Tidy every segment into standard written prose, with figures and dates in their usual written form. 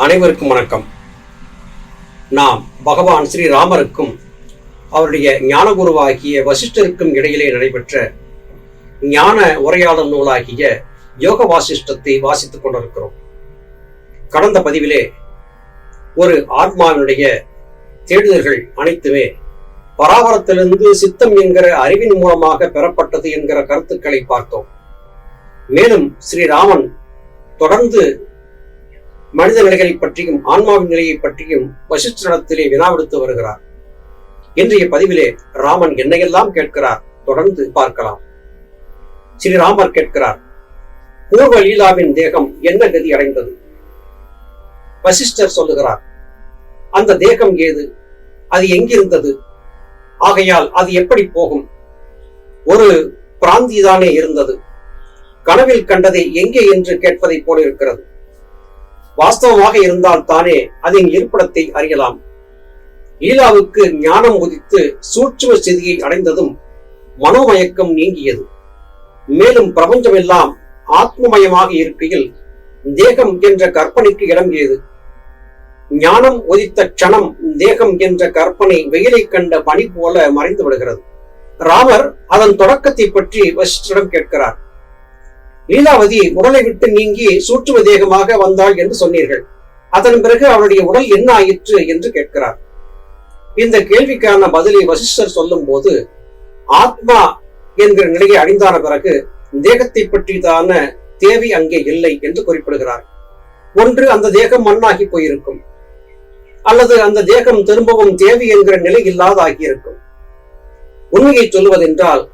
அனைவருக்கும் வணக்கம். நாம் பகவான் ஸ்ரீராமருக்கும் அவருடைய ஞானகுருவாகிய வசிஷ்டருக்கும் இடையிலே நடைபெற்ற ஞான உரையாடல் நூலாகிய யோக வாசிஷ்டத்தை வாசித்துக் கொண்டிருக்கிறோம். கடந்த பதிவிலே ஒரு ஆத்மாவினுடைய தேடுதல்கள் அனைத்துமே பராபரத்திலிருந்து சித்தம் என்கிற அறிவின் மூலமாக பெறப்பட்டது என்கிற கருத்துக்களை பார்த்தோம். மேலும் ஸ்ரீராமன் தொடர்ந்து மனித நிலைகளை பற்றியும் ஆன்மாவின் நிலையை பற்றியும் வசிஷ்டரிடத்திலே வினாவிடுத்து வருகிறார். இன்றைய பதிவிலே ராமன் என்னையெல்லாம் கேட்கிறார் தொடர்ந்து பார்க்கலாம். ஸ்ரீராமர் கேட்கிறார், பூர்வ லீலாவின் தேகம் என்ன கதி அடைந்தது? வசிஷ்டர் சொல்லுகிறார், அந்த தேகம் ஏது? அது எங்கிருந்தது? ஆகையால் அது எப்படி போகும்? ஒரு பிராந்திதானே இருந்தது. கனவில் கண்டதை எங்கே என்று கேட்பதை போல இருக்கிறது. வாஸ்தவமாக இருந்தால் தானே அதன் இருப்பிடத்தை அறியலாம். லீலாவுக்கு ஞானம் உதித்து சூட்சும ஸ்திதியை அடைந்ததும் மனோமயக்கம் நீங்கியது. மேலும் பிரபஞ்சமெல்லாம் ஆத்மமயமாக இருக்கையில் தேகம் என்ற கற்பனைக்கு இடம் ஏது? ஞானம் உதித்த க்ஷணம் தேகம் என்ற கற்பனை வெயிலை கண்ட பனி போல மறைந்து விடுகிறது. ராமர் அதன் தொடக்கத்தை பற்றி வசிஷ்டரிடம் கேட்கிறார். லீலாவதி உடலை விட்டு நீங்கி சூட்சும தேகமாக வந்தாள் என்று சொன்னீர்கள். அதன் பிறகு அவளுடைய உடல் என்ன ஆயிற்று என்று கேட்கிறார். இந்த கேள்விக்கான பதிலை வசிஷ்டர் சொல்லும் போது, ஆத்மா என்கிற நிலையை அடைந்தான பிறகு தேகத்தை பற்றிதான தேவை அங்கே இல்லை என்று குறிப்பிடுகிறார். ஒன்று அந்த தேகம் மண்ணாகி போயிருக்கும், அல்லது அந்த தேகம் திரும்பவும் தேவை என்கிற நிலை இல்லாத ஆகியிருக்கும். உண்மையை சொல்லுவதென்றால்,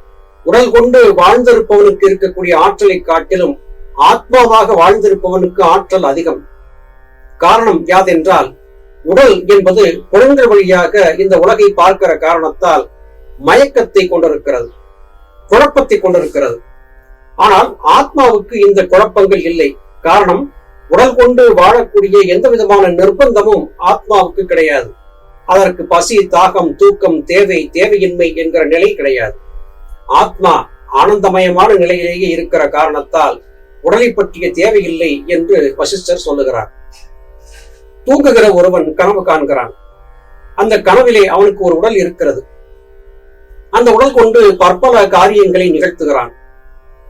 உடல் கொண்டு வாழ்ந்திருப்பவனுக்கு இருக்கக்கூடிய ஆற்றலை காட்டிலும் ஆத்மாவாக வாழ்ந்திருப்பவனுக்கு ஆற்றல் அதிகம். காரணம் யாதென்றால், உடல் என்பது புலன்கள் வழியாக இந்த உலகை பார்க்கிற காரணத்தால் மயக்கத்தை கொண்டிருக்கிறது, குழப்பத்தை கொண்டிருக்கிறது. ஆனால் ஆத்மாவுக்கு இந்த குழப்பங்கள் இல்லை. காரணம், உடல் கொண்டு வாழக்கூடிய எந்த விதமான நிர்பந்தமும் ஆத்மாவுக்கு கிடையாது. அதற்கு பசி, தாகம், தூக்கம், தேவை, தேவையின்மை என்கிற நிலை கிடையாது. ஆத்மா ஆனந்தமயமான நிலையிலேயே இருக்கிற காரணத்தால் உடலை பற்றிய தேவையில்லை என்று வசிஷ்டர் சொல்லுகிறார். தூங்குகிற ஒருவன் கனவு காண்கிறான். அந்த கனவிலே அவனுக்கு ஒரு உடல் இருக்கிறது. அந்த உடல் கொண்டு பற்பல காரியங்களை நிகழ்த்துகிறான்.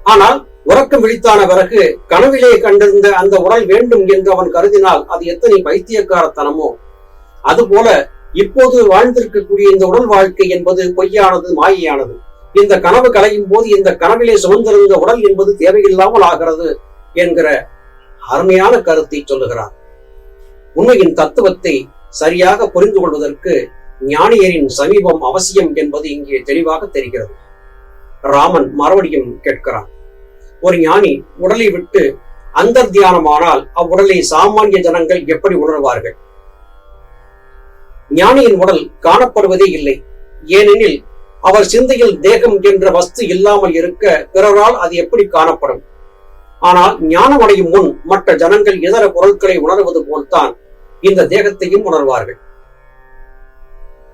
ஆனால் உறக்கம் விழித்தான பிறகு கனவிலே கண்டிருந்த அந்த உடல் வேண்டும் என்று அவன் கருதினால் அது எத்தனை பைத்தியக்காரத்தனமோ! அதுபோல இப்போது வாழ்ந்திருக்கக்கூடிய இந்த உடல் வாழ்க்கை என்பது பொய்யானது, மாயையானது. இந்த கனவு கலையும் போது இந்த கனவிலே சுமந்திருந்த உடல் என்பது தேவையில்லாமல் ஆகிறது என்கிற அருமையான கருத்தை சொல்லுகிறார். உண்மையின் தத்துவத்தை சரியாக புரிந்து கொள்வதற்கு ஞானியரின் சமீபம் அவசியம் என்பது இங்கே தெளிவாக தெரிகிறது. ராமன் மறுபடியும் கேட்கிறார், ஒரு ஞானி உடலை விட்டு அந்தர் தியானமானால் அவ்வுடலை சாமானிய ஜனங்கள் எப்படி உணர்வார்கள்? ஞானியின் உடல் காணப்படுவதே இல்லை. ஏனெனில் அவர் சிந்தையில் தேகம் என்ற வஸ்து இல்லாமல் இருக்க பிறரால் அது எப்படி காணப்படும்? ஆனால் ஞானம் அடையும் முன் மற்ற ஜனங்கள் இதர பொருட்களை உணர்வது போல்தான் இந்த தேகத்தையும் உணர்வார்கள்.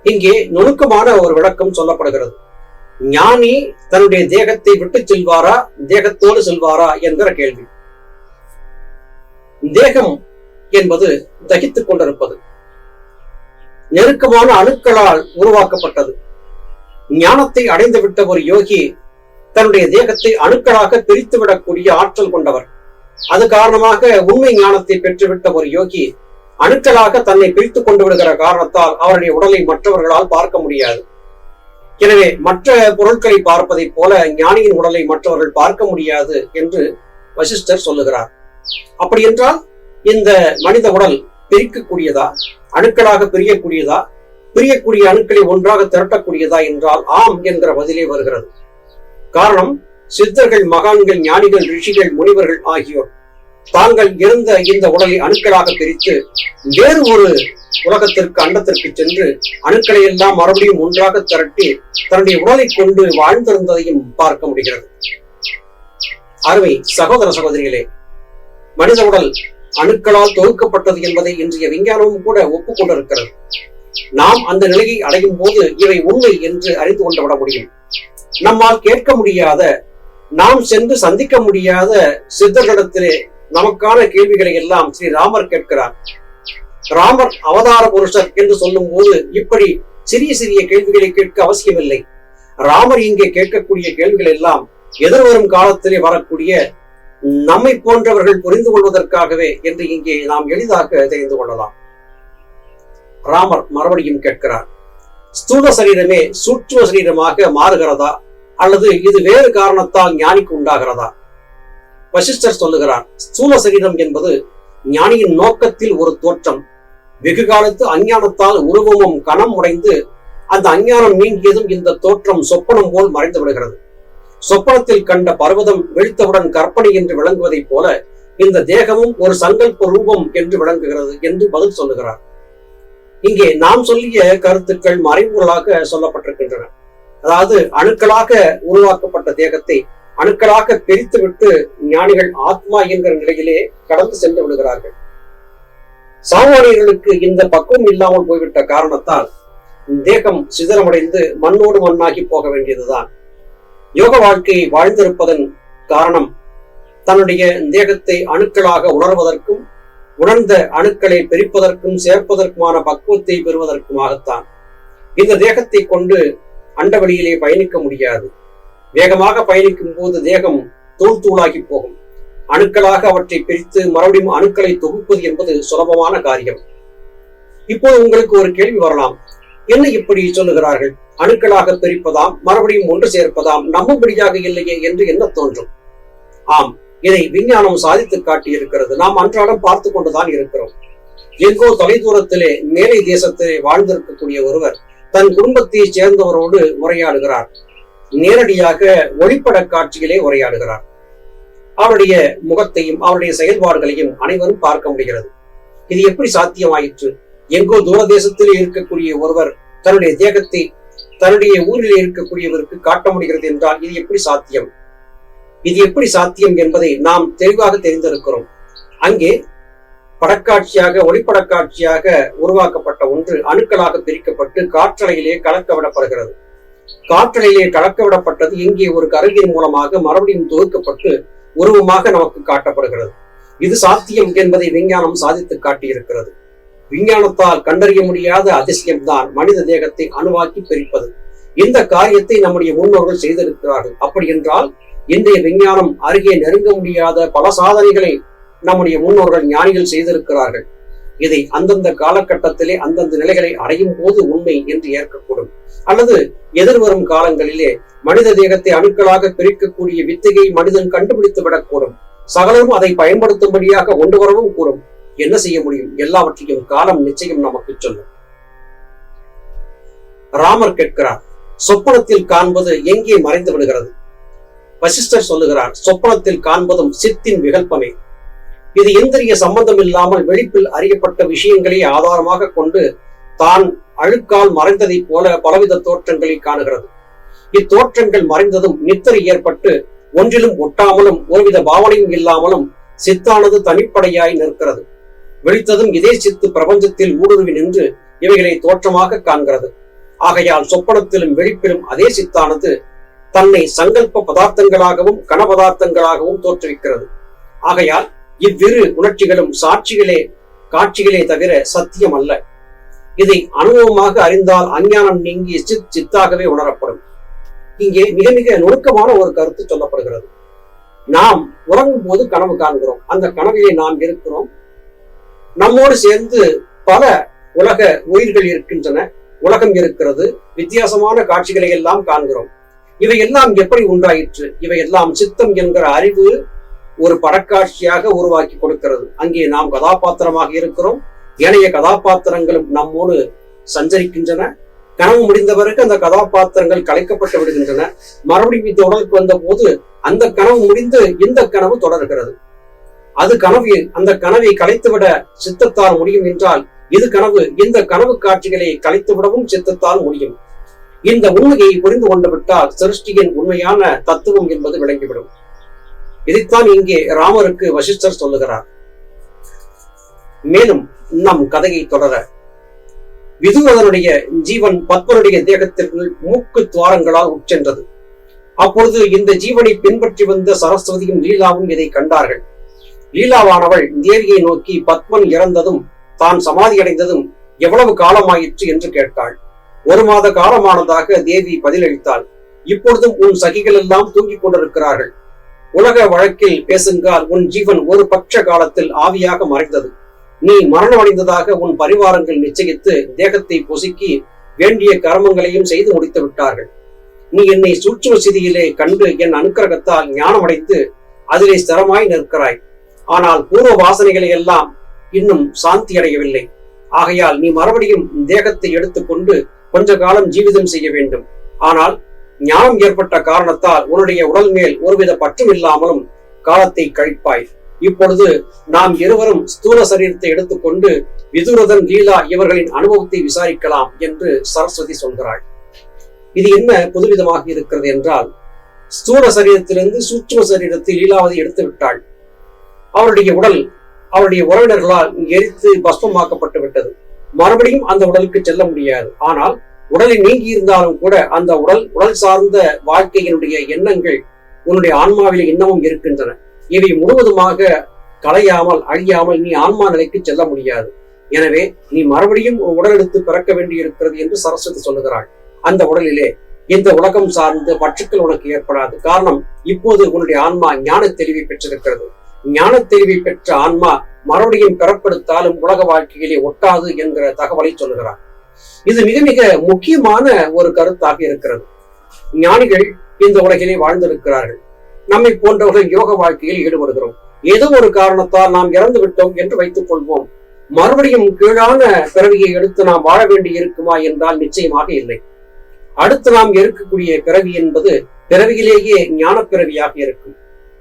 இங்கே நுணுக்கமான ஒரு விளக்கம் சொல்லப்படுகிறது. ஞானி தன்னுடைய தேகத்தை விட்டு செல்வாரா, தேகத்தோடு செல்வாரா என்கிற கேள்வி. தேகம் என்பது தகித்துக் கொண்டிருப்பது, நெருக்கமான அணுக்களால் உருவாக்கப்பட்டது. ஞானத்தை அடைந்துவிட்ட ஒரு யோகி தன்னுடைய தேகத்தை அணுக்களாக பிரித்துவிடக்கூடிய ஆற்றல் கொண்டவர். அது காரணமாக உண்மை ஞானத்தை பெற்றுவிட்ட ஒரு யோகி அணுக்களாக தன்னை பிரித்துக் கொண்டு விடுகிற காரணத்தால் அவருடைய உடலை மற்றவர்களால் பார்க்க முடியாது. எனவே மற்ற பொருட்களை பார்ப்பதை போல ஞானியின் உடலை மற்றவர்கள் பார்க்க முடியாது என்று வசிஷ்டர் சொல்லுகிறார். அப்படி என்றால் இந்த மனித உடல் பிரிக்கக்கூடியதா, அணுக்களாக பிரியக்கூடியதா, பிரியக்கூடிய அணுக்களை ஒன்றாக திரட்டக்கூடியதா என்றால் ஆம் என்கிற பதிலே வருகிறது. காரணம், சித்தர்கள், மகான்கள், ஞானிகள், ரிஷிகள், முனிவர்கள் ஆகியோர் தாங்கள் இருந்த இந்த உடலை அணுக்களாக பிரித்து வேறு ஒரு உலகத்திற்கு, அண்டத்திற்கு சென்று அணுக்களை எல்லாம் மறுபடியும் ஒன்றாக திரட்டி தன்னுடைய உடலை கொண்டு வாழ்ந்திருந்ததையும் பார்க்க முடிகிறது. அருமை சகோதர சகோதரிகளே, மனித உடல் அணுக்களால் தொகுக்கப்பட்டது என்பதை இன்றைய விஞ்ஞானமும் கூட ஒப்புக்கொண்டிருக்கிறது. நாம் அந்த நிலையை அடையும் போது இவை உண்மை என்று அறிந்து கொண்டு விட முடியும். நம்மால் கேட்க முடியாத, நாம் சென்று சந்திக்க முடியாத சித்தர்களிடத்திலே நமக்கான கேள்விகளை எல்லாம் ஸ்ரீராமர் கேட்கிறார். ராமர் அவதார புருஷர் என்று சொல்லும் போது இப்படி சிறிய சிறிய கேள்விகளை கேட்க அவசியமில்லை. ராமர் இங்கே கேட்கக்கூடிய கேள்விகள் எல்லாம் எதிர்வரும் காலத்திலே வரக்கூடிய நம்மை போன்றவர்கள் புரிந்து கொள்வதற்காகவே என்று இங்கே நாம் எளிதாக தெரிந்து கொள்ளலாம். ராமர் மறுபடியும் கேட்கிறார், ஸ்தூல சரீரமே சூட்சும சரீரமாக மாறுகிறதா அல்லது இது வேறு காரணத்தால் ஞானிக்கு உண்டாகிறதா? வசிஷ்டர் சொல்லுகிறார், ஸ்தூல சரீரம் என்பது ஞானியின் நோக்கத்தில் ஒரு தோற்றம். வெகு காலத்து அஞ்ஞானத்தால் உருவமும் கணம் உடைந்து அந்த அஞ்ஞானம் நீங்கியதும் இந்த தோற்றம் சொப்பனம் போல் மறைந்து விடுகிறது. சொப்பனத்தில் கண்ட பர்வதம் விழித்தவுடன் கற்பனை என்று விளங்குவதைப் போல இந்த தேகமும் ஒரு சங்கல்ப ரூபம் என்று விளங்குகிறது என்று பதில் சொல்லுகிறார். இங்கே நாம் சொல்லிய கருத்துக்கள் மறைமுகங்களாக சொல்லப்பட்டிருக்கின்றன. அதாவது அணுக்களாக உருவாக்கப்பட்ட தேகத்தை அணுக்களாக பிரித்துவிட்டு ஞானிகள் ஆத்மா என்கிற நிலையிலே கடந்து சென்று விடுகிறார்கள். சாமானியர்களுக்கு இந்த பக்குவம் இல்லாமல் போய்விட்ட காரணத்தால் தேகம் சிதறமடைந்து மண்ணோடு மண்ணாகி போக வேண்டியதுதான். யோக வாழ்க்கையை வாழ்ந்திருப்பதன் காரணம் தன்னுடைய தேகத்தை அணுக்களாக உணர்வதற்கும் உணர்ந்த அணுக்களை பிரிப்பதற்கும் சேர்ப்பதற்குமான பக்குவத்தை பெறுவதற்குமாகத்தான். இந்த தேகத்தை கொண்டு அண்டவெளியிலே பயணிக்க முடியாது. வேகமாக பயணிக்கும் போது தேகம் தூள் தூளாகி போகும். அணுக்களாக அவற்றை பிரித்து மறுபடியும் அணுக்களை தொகுப்பது என்பது சுலபமான காரியம். இப்போது உங்களுக்கு ஒரு கேள்வி வரலாம், என்ன இப்படி சொல்லுகிறார்கள்? அணுக்களாக பிரிப்பதாம், மறுபடியும் ஒன்று சேர்ப்பதாம், நம்பும்படியாக இல்லையே என்று என்ன தோன்றும். ஆம், இதை விஞ்ஞானம் சாதித்து காட்டியிருக்கிறது. நாம் அன்றாடம் பார்த்து கொண்டுதான் இருக்கிறோம். எங்கோ தொலைதூரத்திலே மேலை தேசத்திலே வாழ்ந்திருக்கக்கூடிய ஒருவர் தன் குடும்பத்தை சேர்ந்தவரோடு உரையாடுகிறார். நேரடியாக ஒளிப்பட காட்சியிலே உரையாடுகிறார். அவருடைய முகத்தையும் அவருடைய செயல்பாடுகளையும் அனைவரும் பார்க்க முடிகிறது. இது எப்படி சாத்தியமாயிற்று? எங்கோ தூரதேசத்திலே இருக்கக்கூடிய ஒருவர் தன்னுடைய தேகத்தை தன்னுடைய ஊரிலே இருக்கக்கூடியவருக்கு காட்ட முடிகிறது என்றால் இது எப்படி சாத்தியம்? இது எப்படி சாத்தியம் என்பதை நாம் தெளிவாக தெரிந்திருக்கிறோம். அங்கே படக்காட்சியாக ஒளிப்படக்காட்சியாக உருவாக்கப்பட்ட ஒன்று அணுக்களாக பிரிக்கப்பட்டு காற்றலையிலே கலக்க விடப்படுகிறது. காற்றலையிலே கலக்க விடப்பட்டது இங்கே ஒரு கருவியின் மூலமாக மறுபடியும் தொகுக்கப்பட்டு உருவமாக நமக்கு காட்டப்படுகிறது. இது சாத்தியம் என்பதை விஞ்ஞானம் சாதித்து காட்டியிருக்கிறது. விஞ்ஞானத்தால் கண்டறிய முடியாத அதிசயம்தான் மனித தேகத்தை அணுவாக்கி பிரிப்பது. இந்த காரியத்தை நம்முடைய முன்னோர்கள் செய்திருக்கிறார்கள். அப்படி என்றால் இன்றைய விஞ்ஞானம் அருகே நெருங்க முடியாத பல சாதனைகளை நம்முடைய முன்னோர்கள் ஞானிகள் செய்திருக்கிறார்கள். இதை அந்தந்த காலகட்டத்திலே அந்தந்த நிலைகளை அடையும் போது உண்மை என்று ஏற்கக்கூடும். அல்லது எதிர்வரும் காலங்களிலே மனித தேகத்தை அணுக்களாக பிரிக்கக்கூடிய வித்தையை மனிதன் கண்டுபிடித்து விடக்கூடும். சகலரும் அதை பயன்படுத்தும்படியாக கொண்டு வரவும் கூடும். என்ன செய்ய முடியும்? எல்லாவற்றையும் காலம் நிச்சயம் நமக்கு சொல்லும். ராமர் கேட்கிறார், சொப்பனத்தில் காண்பது எங்கே மறைந்து விடுகிறது? வசிஷ்டர் சொல்லுகிறார், சொப்பனத்தில் காண்பதும் சித்தின் விகல்பமே. இது இந்திரிய சம்பந்தம் இல்லாமல் வெளிப்பில் அறியப்பட்ட விஷயங்களை ஆதாரமாக கொண்டு தான் அழுக்கால் மறைந்ததை போல பலவித தோற்றங்களை காணுகிறது. இத்தோற்றங்கள் மறைந்ததும் நித்திரை ஏற்பட்டு ஒன்றிலும் ஒட்டாமலும் ஒருவித பாவனையும் இல்லாமலும் சித்தானது தனிப்படையாய் நிற்கிறது. விழித்ததும் இதே சித்து பிரபஞ்சத்தில் ஊடுருவி நின்று இவைகளை தோற்றமாக காண்கிறது. ஆகையால் சொப்பனத்திலும் வெளிப்பிலும் அதே சித்தானது தன்னை சங்கல்ப பதார்த்தங்களாகவும் கன பதார்த்தங்களாகவும் தோற்றுவிக்கிறது. ஆகையால் இவ்விரு உணர்ச்சிகளும் காட்சிகளே தவிர சத்தியம் அல்ல. இதை அனுபவமாக அறிந்தால் அஞ்ஞானம் நீங்கி சித்தாகவே உணரப்படும். இங்கே மிக மிக நுணுக்கமான ஒரு கருத்து சொல்லப்படுகிறது. நாம் உறங்கும் போது கனவு காண்கிறோம். அந்த கனவிலே நாம் இருக்கிறோம். நம்மோடு சேர்ந்து பல உலக உயிர்கள் இருக்கின்றன. உலகம் இருக்கிறது. வித்தியாசமான காட்சிகளை எல்லாம் காண்கிறோம். இவை எல்லாம் எப்படி உண்டாயிற்று? இவை எல்லாம் சித்தம் என்கிற அறிவு ஒரு படக்காட்சியாக உருவாக்கி கொடுக்கிறது. அங்கே நாம் கதாபாத்திரமாக இருக்கிறோம். ஏனைய கதாபாத்திரங்களும் நம்மோடு சஞ்சரிக்கின்றன. கனவு முடிந்த பிறகு அந்த கதாபாத்திரங்கள் கலைக்கப்பட்டு விடுகின்றன. மறுபடியும் இந்த உடலுக்கு வந்த போது அந்த கனவு முடிந்து இந்த கனவு தொடர்கிறது. அது கனவு. அந்த கனவை கலைத்துவிட சித்தத்தால் முடியும் என்றால் இது கனவு. இந்த கனவு காட்சிகளை கலைத்துவிடவும் சித்தத்தால் முடியும். இந்த உண்மையை புரிந்து கொண்டு விட்டால் சிருஷ்டியின் உண்மையான தத்துவம் என்பது விளங்கிவிடும். இதைத்தான் இங்கே ராமருக்கு வசிஷ்டர் சொல்லுகிறார். மேலும் நம் கதையை தொடர விதுரனுடைய ஜீவன் பத்மனுடைய தேகத்திற்குள் மூக்கு துவாரங்களால் உட்சென்றது. அப்பொழுது இந்த ஜீவனை பின்பற்றி வந்த சரஸ்வதியும் லீலாவும் இதை கண்டார்கள். லீலாவானவள் தேவியை நோக்கி, பத்மன் இறந்ததும் தான் சமாதி அடைந்ததும் எவ்வளவு காலமாயிற்று என்று கேட்டாள். 1 மாத காலமானதாக தேவி பதிலளித்தாள். இப்பொழுதும் உன் சகிகள் எல்லாம் தூங்கிக் கொண்டிருக்கிறார்கள். உலக வழக்கில் பேசுங்கால் உன் ஜீவன் ஒரு பட்ச காலத்தில் ஆவியாக மறைந்தது. நீ மரணமடைந்ததாக உன் பரிவாரங்கள் நிச்சயித்து தேகத்தை பொசுக்கி வேண்டிய கர்மங்களையும் செய்து முடித்து விட்டார்கள். நீ என்னை சூட்சும சிதியிலே கண்டு என் அனுக்கிரகத்தால் ஞானமடைந்து அதிலே ஸ்திரமாய் நிற்கிறாய். ஆனால் பூர்வ வாசனைகளை எல்லாம் இன்னும் சாந்தி அடையவில்லை. ஆகையால் நீ மறுபடியும் தேகத்தை எடுத்துக்கொண்டு கொஞ்ச காலம் ஜீவிதம் செய்ய வேண்டும். ஆனால் ஞானம் ஏற்பட்ட காரணத்தால் உன்னுடைய உடல் மேல் ஒருவித பற்றும் இல்லாமலும் காலத்தை கழிப்பாய். இப்பொழுது நாம் இருவரும் ஸ்தூல சரீரத்தை எடுத்துக்கொண்டு விதுரதன், லீலா இவர்களின் அனுபவத்தை விசாரிக்கலாம் என்று சரஸ்வதி சொல்கிறாள். இது என்ன புதுவிதமாக இருக்கிறது என்றால், ஸ்தூல சரீரத்திலிருந்து சூட்சும சரீரத்தை லீலாவதி எடுத்து விட்டாள். அவருடைய உடல் அவருடைய உறவினர்களால் எரித்து பஸ்மமாக்கப்பட்டு விட்டது. மறுபடியும் அந்த உடலுக்கு செல்ல முடியாது. ஆனால் உடலை நீங்கி இருந்தாலும் கூட அந்த உடல் சார்ந்த வாழ்க்கையினுடைய எண்ணங்கள் உன்னுடைய ஆன்மாவிலே இன்னமும் இருக்கின்றன. இவை முழுவதுமாக களையாமல் அழியாமல் நீ ஆன்மா நிலைக்கு செல்ல முடியாது. எனவே நீ மறுபடியும் உடல் எடுத்து பிறக்க வேண்டி இருக்கிறது என்று சரஸ்வதி சொல்லுகிறாள். அந்த உடலிலே இந்த உலகம் சார்ந்த பற்றுக்கள் உனக்கு ஏற்படாது. காரணம், இப்போது உன்னுடைய ஆன்மா ஞான தெளிவை பெற்றிருக்கிறது. ஞான தெளிவை பெற்ற ஆன்மா மறுபடியும் பிறப்படுத்தாலும் உலக வாழ்க்கையிலே ஒட்டாது என்கிற தகவலை சொல்லுகிறார். இது மிக மிக முக்கியமான ஒரு கருத்தாக இருக்கிறது. ஞானிகள் இந்த உலகிலே வாழ்ந்திருக்கிறார்கள். நம்மை போன்றவர்கள் யோக வாழ்க்கையில் ஈடுபடுகிறோம். ஏதோ ஒரு காரணத்தால் நாம் இறந்து விட்டோம் என்று வைத்துக் கொள்வோம். மறுபடியும் கீழான பிறவியை எடுத்து நாம் வாழ வேண்டி இருக்குமா என்றால் நிச்சயமாக இல்லை. அடுத்து நாம் இருக்கக்கூடிய பிறவி என்பது பிறவியிலேயே ஞான பிறவியாக இருக்கும்.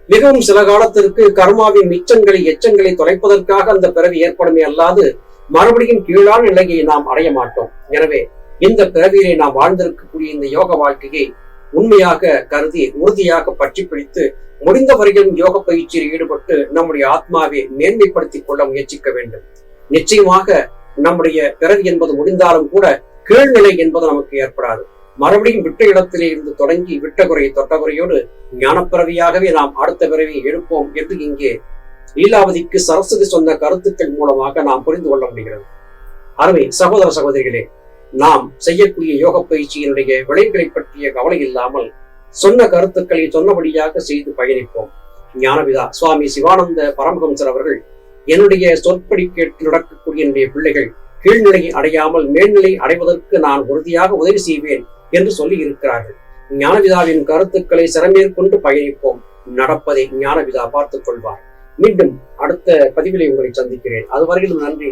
மிகவும் சில காலத்திற்கு கர்மாவின் மிச்சங்களை எச்சங்களை தொலைப்பதற்காக அந்த பிறவி ஏற்படுமே அல்லாது மறுபடியும் கீழான நிலையை நாம் அடைய மாட்டோம். எனவே இந்த பிறவியிலே நாம் வாழ்ந்திருக்கக்கூடிய இந்த யோக வாழ்க்கையை உண்மையாக கருதி உறுதியாக பற்றி பிடித்து முடிந்த வரையிலும் யோக பயிற்சியில் ஈடுபட்டு நம்முடைய ஆத்மாவை மேன்மைப்படுத்திக் கொள்ள முயற்சிக்க வேண்டும். நிச்சயமாக நம்முடைய பிறவி என்பது முடிந்தாலும் கூட கீழ்நிலை என்பது நமக்கு ஏற்படாது. மறுபடியும் விட்ட இடத்திலே இருந்து தொடங்கி விட்ட குறை தொட்ட குறையோடு ஞானப்பிறவியாகவே நாம் அடுத்த பிறவியை எடுப்போம் என்று இங்கே லீலாவதிக்கு சரஸ்வதி சொன்ன கருத்துக்கள் மூலமாக நாம் புரிந்து கொள்ள முடிகிறது. அருமை சகோதர சகோதரிகளே, நாம் செய்யக்கூடிய யோக பயிற்சியினுடைய விளைவுகளை பற்றிய கவலை இல்லாமல் சொன்ன கருத்துக்களை சொன்னபடியாக செய்து பயணிப்போம். ஞானபிதா சுவாமி சிவானந்த பரமஹம்சர் அவர்கள், என்னுடைய சொற்படி கேட்டு நடக்கக்கூடிய என்னுடைய பிள்ளைகள் கீழ்நிலையை அடையாமல் மேல்நிலை அடைவதற்கு நான் உறுதியாக உதவி செய்வேன் என்று சொல்லி இருக்கிறார்கள். ஞானபிதாவின் கருத்துக்களை சிறமேற்கொண்டு பயணிப்போம். நடப்பதை ஞானபிதா பார்த்துக் கொள்வார். மீண்டும் அடுத்த பதிவிலே உங்களை சந்திக்கிறேன். அதுவரையிலும் நன்றி,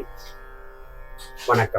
வணக்கம்.